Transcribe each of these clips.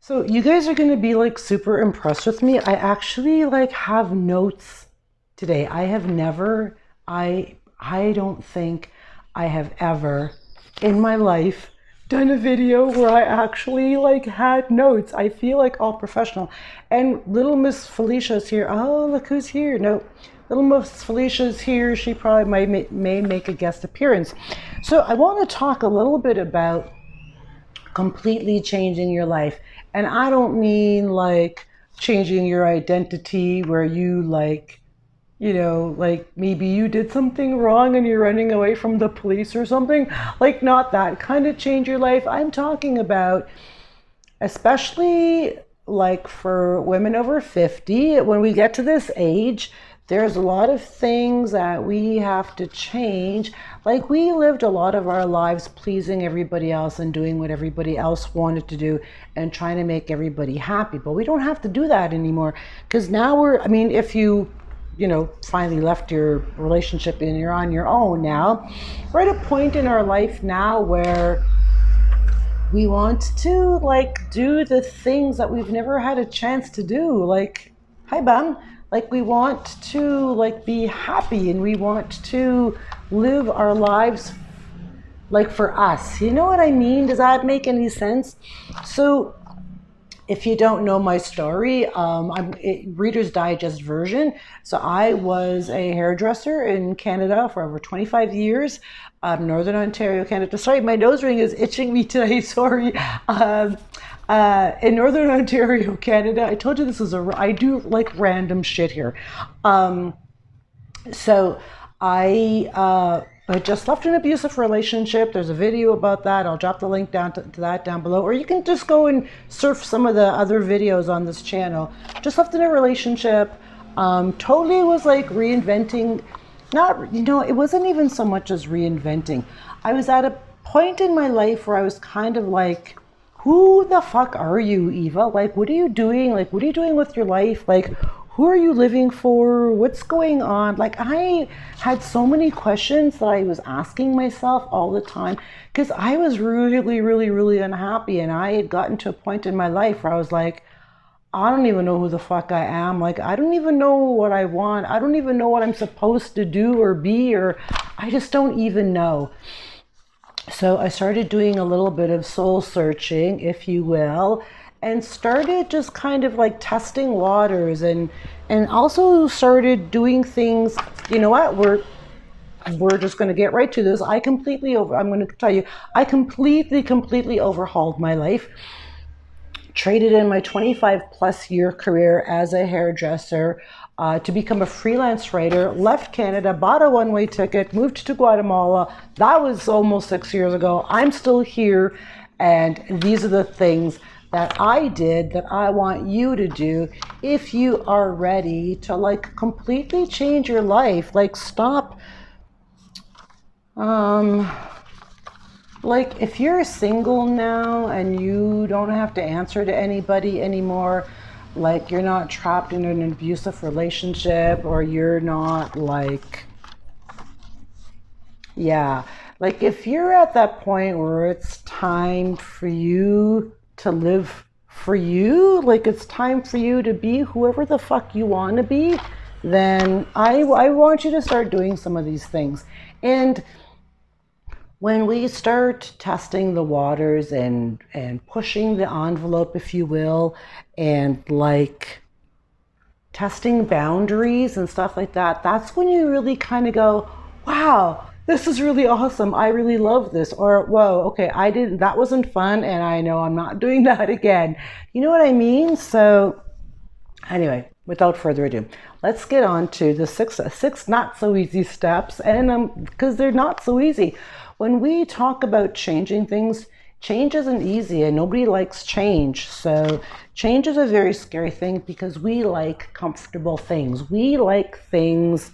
So you guys are going to be like super impressed with me. I actually like have notes today. I don't think I have ever in my life done a video where I actually like had notes. I feel like all professional. And little Miss Felicia's here. Oh, look who's here. No, little Miss Felicia's here. She probably may make a guest appearance. So I want to talk a little bit about completely changing your life. And I don't mean like changing your identity where you like, like maybe you did something wrong and you're running away from the police or something. Like, not that kind of change your life. I'm talking about, especially like for women over 50, when we get to this age, there's a lot of things that we have to change. Like, we lived a lot of our lives pleasing everybody else and doing what everybody else wanted to do and trying to make everybody happy. But we don't have to do that anymore, because now if you finally left your relationship and you're on your own now, we're at a point in our life now where we want to like do the things that we've never had a chance to do. Like, hi Ben. Like, we want to like be happy and we want to live our lives like for us. You know what I mean? Does that make any sense? So if you don't know my story, Reader's Digest version. So I was a hairdresser in Canada for over 25 years, Northern Ontario, Canada. Sorry, my nose ring is itching me today. Sorry. In Northern Ontario, Canada. I told you I do like random shit here. So I just left an abusive relationship. There's a video about that. I'll drop the link to that down below. Or you can just go and surf some of the other videos on this channel. Just left in a relationship. Totally was like reinventing. It wasn't even so much as reinventing. I was at a point in my life where I was kind of like, who the fuck are you, Eva? Like, what are you doing? Like, what are you doing with your life? Like, who are you living for? What's going on? Like, I had so many questions that I was asking myself all the time, because I was really, really, really unhappy. And I had gotten to a point in my life where I was like, I don't even know who the fuck I am. Like, I don't even know what I want. I don't even know what I'm supposed to do or be, or I just don't even know. So I started doing a little bit of soul searching, if you will, and started just kind of like testing waters, and also started doing things. You know what? We're just going to get right to this. I'm going to tell you, I completely overhauled my life. Traded in my 25 plus year career as a hairdresser to become a freelance writer, left Canada, bought a one-way ticket, moved to Guatemala. That was almost 6 years ago. I'm still here, and these are the things that I did that I want you to do if you are ready to like completely change your life. Like, stop. Like, if you're single now and you don't have to answer to anybody anymore, like you're not trapped in an abusive relationship, or you're not like, yeah, like if you're at that point where it's time for you to live for you, like it's time for you to be whoever the fuck you want to be, then I want you to start doing some of these things. And when we start testing the waters and pushing the envelope, if you will, and like testing boundaries and stuff like that, that's when you really kind of go, wow, this is really awesome. I really love this. Or, whoa, okay, that wasn't fun, and I know I'm not doing that again. You know what I mean? So anyway, without further ado, let's get on to the six not so easy steps, and because they're not so easy. When we talk about changing things, change isn't easy, and nobody likes change. So change is a very scary thing, because we like comfortable things. We like things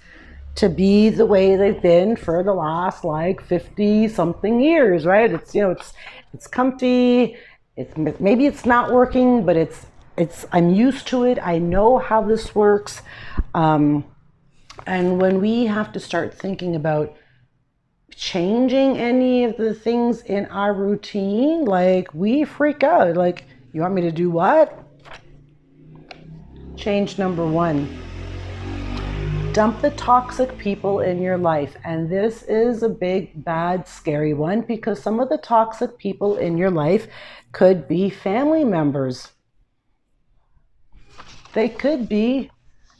to be the way they've been for the last like 50 something years, right? It's comfy. Maybe it's not working, but I'm used to it. I know how this works. And when we have to start thinking about changing any of the things in our routine, like, we freak out. Like, You want me to do what? Change number 1. Dump the toxic people in your life. And this is a big, bad, scary one, because some of the toxic people in your life could be family members. They could be.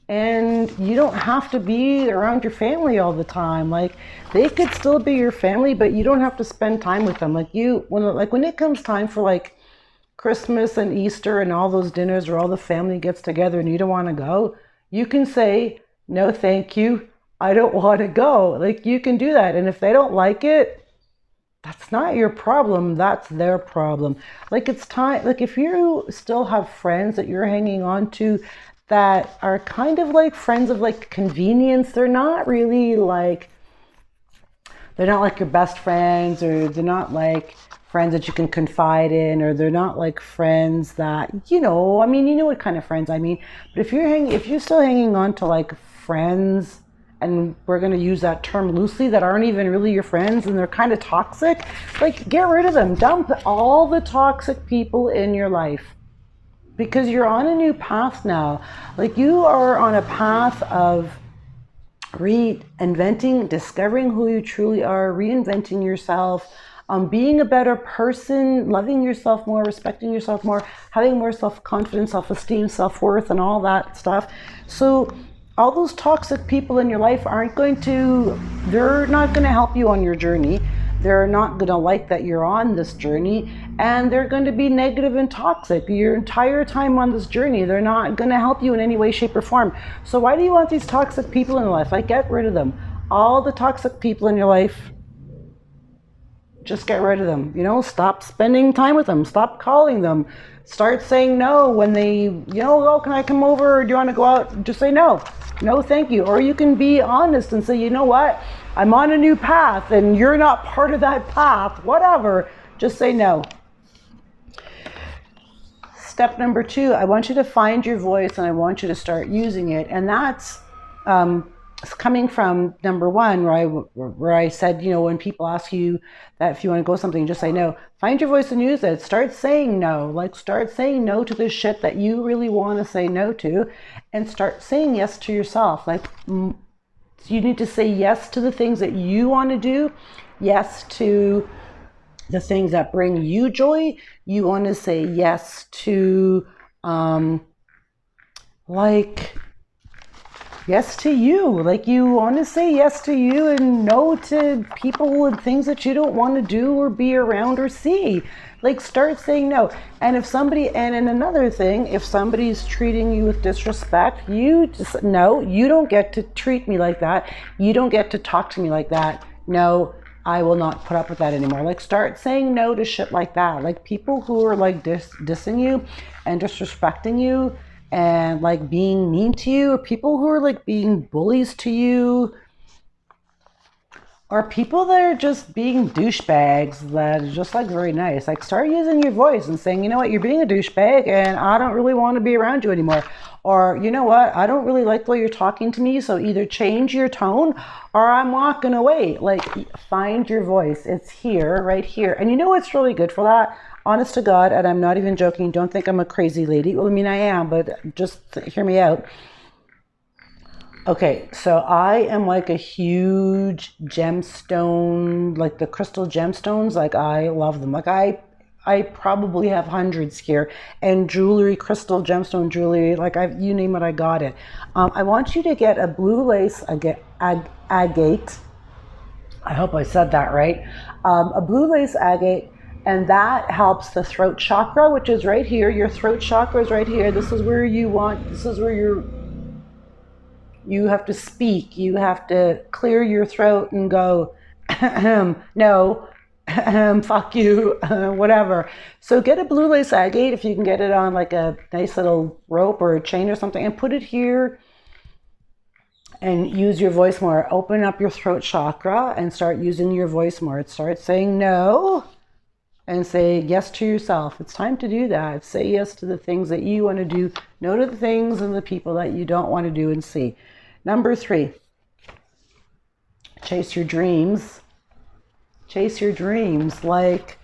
And you don't have to be around your family all the time. Like, they could still be your family, but you don't have to spend time with them. When it comes time for like Christmas and Easter and all those dinners where all the family gets together and you don't want to go, you can say, no, thank you. I don't want to go. Like, you can do that. And if they don't like it, that's not your problem. That's their problem. Like, it's time. Like, if you still have friends that you're hanging on to that are kind of like friends of like convenience, they're not really like, they're not like your best friends, or they're not like friends that you can confide in, or they're not like friends that, you know what kind of friends I mean. But if you're still hanging on to like friends, and we're going to use that term loosely, that aren't even really your friends and they're kind of toxic, like, get rid of them. Dump all the toxic people in your life, because you're on a new path now. Like, you are on a path of reinventing, discovering who you truly are, reinventing yourself, being a better person, loving yourself more, respecting yourself more, having more self-confidence, self-esteem, self-worth, and all that stuff. So all those toxic people in your life they're not going to help you on your journey. They're not going to like that you're on this journey, and they're going to be negative and toxic your entire time on this journey. They're not going to help you in any way, shape, or form. So why do you want these toxic people in your life? Like, get rid of them. All the toxic people in your life, just get rid of them. Stop spending time with them. Stop calling them. Start saying no when they, oh, can I come over? Or do you want to go out? Just say no. No, thank you. Or you can be honest and say, you know what? I'm on a new path and you're not part of that path. Whatever. Just say no. Step number 2, I want you to find your voice and I want you to start using it. And that's coming from number 1, where I said, when people ask you that if you want to go something, just say no. Find your voice and use it. Start saying no. Like, start saying no to the shit that you really want to say no to, and start saying yes to yourself. Like, you need to say yes to the things that you want to do, yes to the things that bring you joy. You want to say yes to, yes to you. Like, you want to say yes to you and no to people and things that you don't want to do or be around or see. Like, start saying no. And another thing, if somebody's treating you with disrespect, you just, no, you don't get to treat me like that. You don't get to talk to me like that. No, I will not put up with that anymore. Like, start saying no to shit like that. Like, people who are like dissing you and disrespecting you and like being mean to you, or people who are like being bullies to you, or people that are just being douchebags that are just like very nice. Like, start using your voice and saying, you know what, you're being a douchebag and I don't really want to be around you anymore. Or, you know what, I don't really like the way you're talking to me, so either change your tone or I'm walking away. Like, find your voice. It's here, right here. And you know what's really good for that? Honest to God, and I'm not even joking, don't think I'm a crazy lady. Well, I mean, I am, but just hear me out. Okay, so I am like a huge gemstone, like the crystal gemstones. Like, I love them. Like, I probably have hundreds here, and jewelry, crystal gemstone jewelry. Like, you name it, I got it. I want you to get a blue lace agate. I hope I said that right. A blue lace agate. And that helps the throat chakra, which is right here. Your throat chakra is right here. This is where you have to speak. You have to clear your throat and go, no, fuck you, whatever. So get a blue lace agate, if you can get it on like a nice little rope or a chain or something, and put it here and use your voice more. Open up your throat chakra and start using your voice more. Start saying no. And say yes to yourself. It's time to do that. Say yes to the things that you want to do. No to the things and the people that you don't want to do and see. Number 3, chase your dreams. Chase your dreams. Like,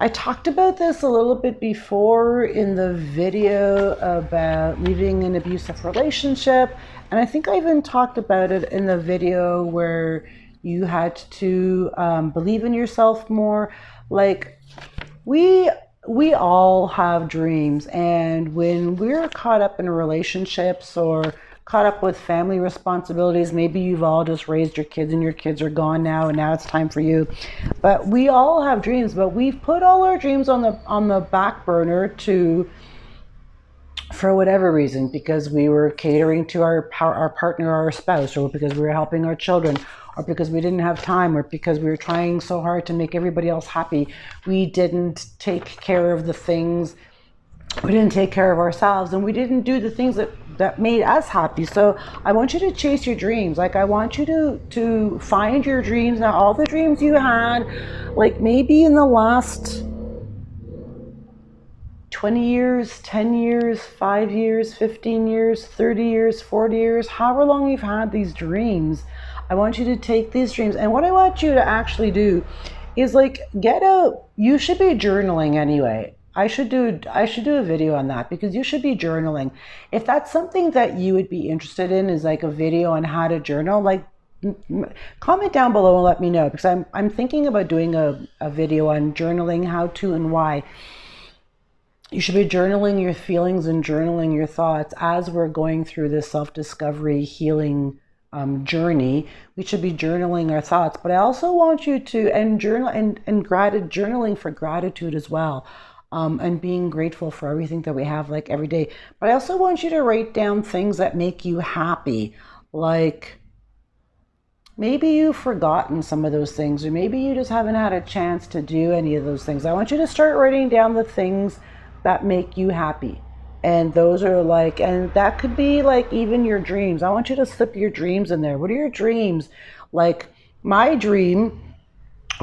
I talked about this a little bit before in the video about leaving an abusive relationship. And I think I even talked about it in the video where you had to believe in yourself more. Like, we all have dreams, and when we're caught up in relationships or caught up with family responsibilities, maybe you've all just raised your kids and your kids are gone now and now it's time for you, but we all have dreams, but we've put all our dreams on the back burner to, for whatever reason, because we were catering to our partner or our spouse, or because we were helping our children, or because we didn't have time, or because we were trying so hard to make everybody else happy. We didn't take care of the things, we didn't take care of ourselves, and we didn't do the things that made us happy. So I want you to chase your dreams. Like, I want you to find your dreams. Now, all the dreams you had, like maybe in the last 20 years, 10 years, 5 years, 15 years, 30 years, 40 years, however long you've had these dreams, I want you to take these dreams. And what I want you to actually do is, like, you should be journaling anyway. I should do a video on that, because you should be journaling. If that's something that you would be interested in, is like a video on how to journal, like, comment down below and let me know, because I'm thinking about doing a video on journaling, how to and why. You should be journaling your feelings and journaling your thoughts as we're going through this self-discovery healing journey. We should be journaling our thoughts, but I also want you to journaling for gratitude as well, and being grateful for everything that we have, like, every day. But I also want you to write down things that make you happy, like maybe you've forgotten some of those things, or maybe you just haven't had a chance to do any of those things. I want you to start writing down the things that make you happy. And those are like, and that could be like even your dreams. I want you to slip your dreams in there. What are your dreams? Like, my dream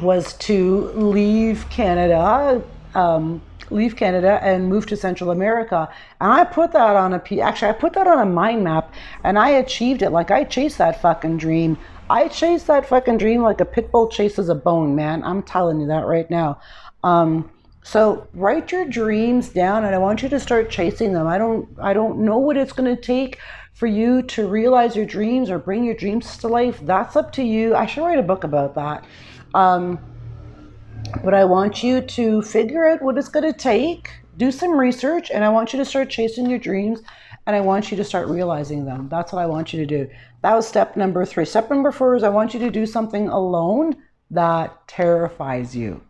was to leave Canada and move to Central America. And I put that on I put that on a mind map, and I achieved it. Like, I chased that fucking dream. I chased that fucking dream like a pit bull chases a bone, man. I'm telling you that right now. So write your dreams down, and I want you to start chasing them. I don't know what it's going to take for you to realize your dreams or bring your dreams to life. That's up to you. I should write a book about that. But I want you to figure out what it's going to take, do some research, and I want you to start chasing your dreams, and I want you to start realizing them. That's what I want you to do. That was step number 3. Step number 4 is I want you to do something alone that terrifies you.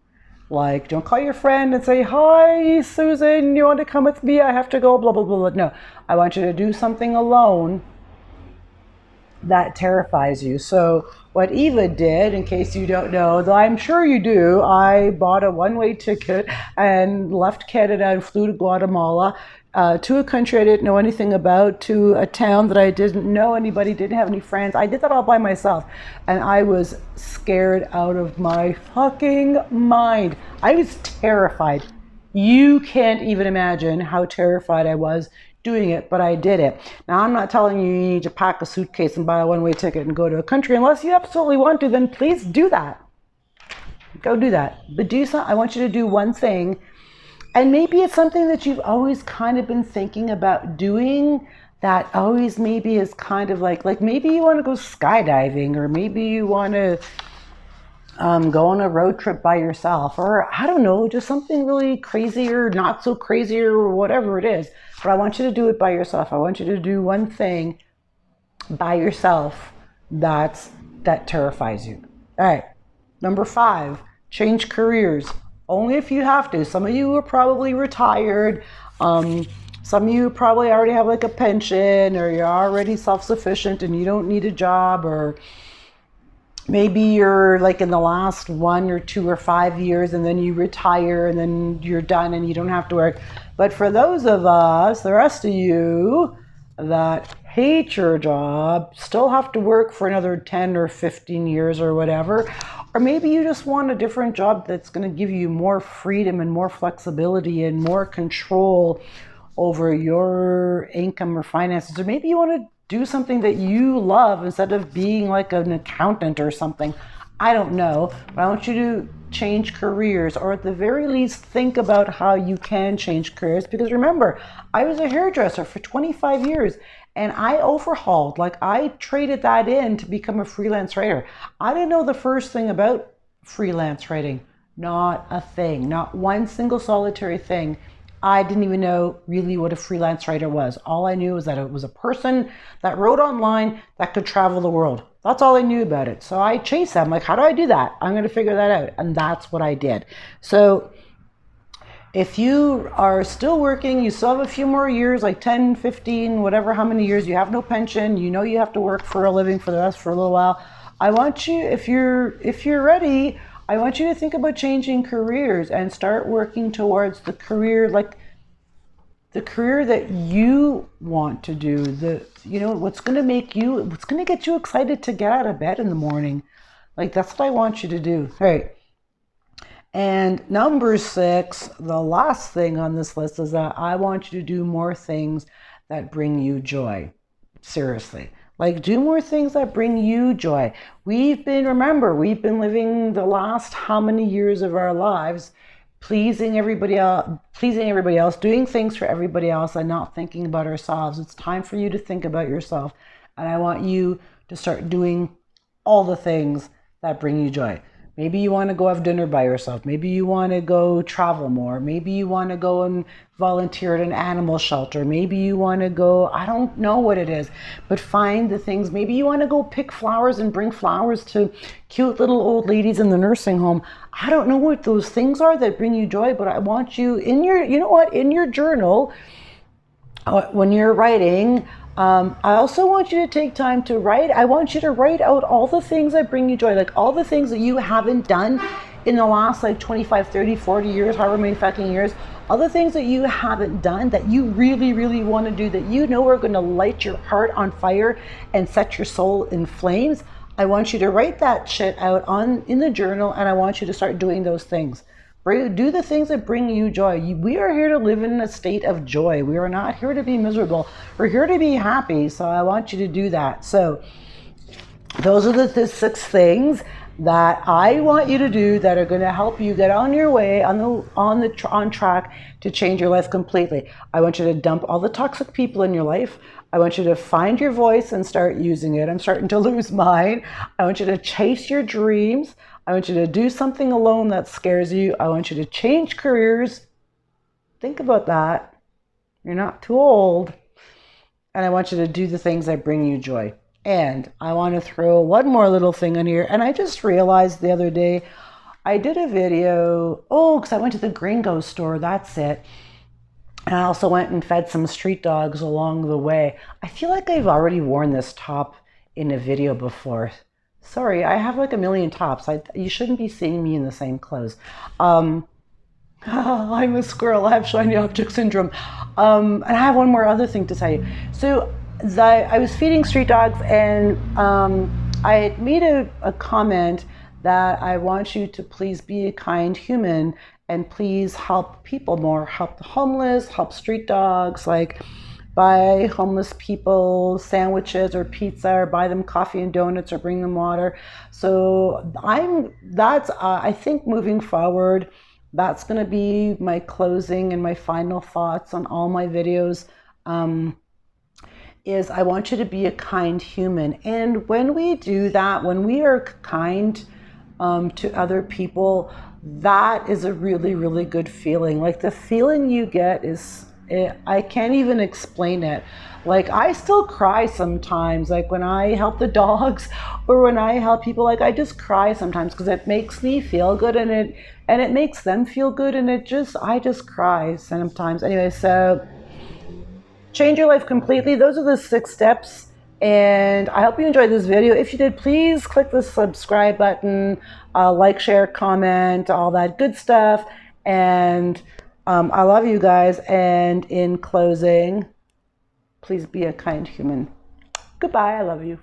Like, don't call your friend and say, "Hi, Susan, you want to come with me? I have to go, blah, blah, blah, blah." No, I want you to do something alone that terrifies you. So what Eva did, in case you don't know, though I'm sure you do, I bought a one-way ticket and left Canada and flew to Guatemala, to a country I didn't know anything about, to a town that I didn't know anybody, didn't have any friends. I did that all by myself, and I was scared out of my fucking mind. I was terrified. You can't even imagine how terrified I was doing it, but I did it. Now, I'm not telling you need to pack a suitcase and buy a one-way ticket and go to a country. Unless you absolutely want to, then please do that. Go do that. But I want you to do one thing. And maybe it's something that you've always kind of been thinking about doing, that always maybe is kind of like maybe you want to go skydiving, or maybe you want to go on a road trip by yourself, or I don't know, just something really crazy or not so crazy or whatever it is. But I want you to do it by yourself. I want you to do one thing by yourself that terrifies you. All right. Number 5, change careers. Only if you have to. Some of you are probably retired. Some of you probably already have like a pension, or you're already self-sufficient and you don't need a job, or maybe you're like in the last 1 or 2 or 5 years and then you retire and then you're done and you don't have to work. But for those of us, the rest of you that hate your job, still have to work for another 10 or 15 years or whatever, or maybe you just want a different job that's going to give you more freedom and more flexibility and more control over your income or finances, or maybe you want to do something that you love instead of being like an accountant or something. I don't know, but I want you to change careers, or at the very least think about how you can change careers. Because remember, I was a hairdresser for 25 years and I overhauled, like I traded that in to become a freelance writer. I didn't know the first thing about freelance writing, not a thing, not one single solitary thing. I didn't even know really what a freelance writer was. All I knew was that it was a person that wrote online that could travel the world. That's all I knew about it. So I chased that. I'm like, how do I do that? I'm going to figure that out. And that's what I did. So if you are still working, you still have a few more years, like 10, 15, whatever, how many years, you have no pension, you know you have to work for a living for the rest for a little while. I want you, if you're ready, I want you to think about changing careers and start working towards the career, like the career that you want to do, what's going to get you excited to get out of bed in the morning. Like, that's what I want you to do. All right. And number 6, the last thing on this list, is that I want you to do more things that bring you joy. Seriously. Like, do more things that bring you joy. Remember, we've been living the last how many years of our lives pleasing everybody else, doing things for everybody else and not thinking about ourselves. It's time for you to think about yourself. And I want you to start doing all the things that bring you joy. Maybe you want to go have dinner by yourself. Maybe you want to go travel more. Maybe you want to go and volunteer at an animal shelter. Maybe you want to go, I don't know what it is, but find the things. Maybe you want to go pick flowers and bring flowers to cute little old ladies in the nursing home. I don't know what those things are that bring you joy, but I want you in your journal, when you're writing, I also want you to take time to write. I want you to write out all the things that bring you joy, like all the things that you haven't done in the last 25, 30, 40 years, however many fucking years, all the things that you haven't done that you really, really want to do, that you know are going to light your heart on fire and set your soul in flames. I want you to write that shit out in the journal, and I want you to start doing those things. Do the things that bring you joy. We are here to live in a state of joy. We are not here to be miserable. We're here to be happy. So I want you to do that. So those are the 6 things that I want you to do that are going to help you get on your way, on track to change your life completely. I want you to dump all the toxic people in your life. I want you to find your voice and start using it. I'm starting to lose mine. I want you to chase your dreams. I want you to do something alone that scares you. I want you to change careers. Think about that. You're not too old. And I want you to do the things that bring you joy. And I want to throw one more little thing in here. And I just realized the other day, I did a video, because I went to the Gringo store, that's it. And I also went and fed some street dogs along the way. I feel like I've already worn this top in a video before. Sorry, I have like a million tops. You shouldn't be seeing me in the same clothes. I'm a squirrel. I have shiny object syndrome. And I have one more other thing to tell you. So I was feeding street dogs, and I had made a comment that I want you to please be a kind human and please help people more. Help the homeless, help street dogs, like buy homeless people sandwiches or pizza, or buy them coffee and donuts, or bring them water. So I think moving forward, that's going to be my closing and my final thoughts on all my videos. Is I want you to be a kind human. And when we do that, when we are kind to other people, that is a really, really good feeling. Like, the feeling you get I can't even explain it. Like, I still cry sometimes, like when I help the dogs or when I help people, like I just cry sometimes because it makes me feel good, and it makes them feel good, and I just cry sometimes. Anyway, so change your life completely. Those are the 6 steps. And I hope you enjoyed this video. If you did, please click the subscribe button, like, share, comment, all that good stuff. And I love you guys. And in closing, please be a kind human. Goodbye. I love you.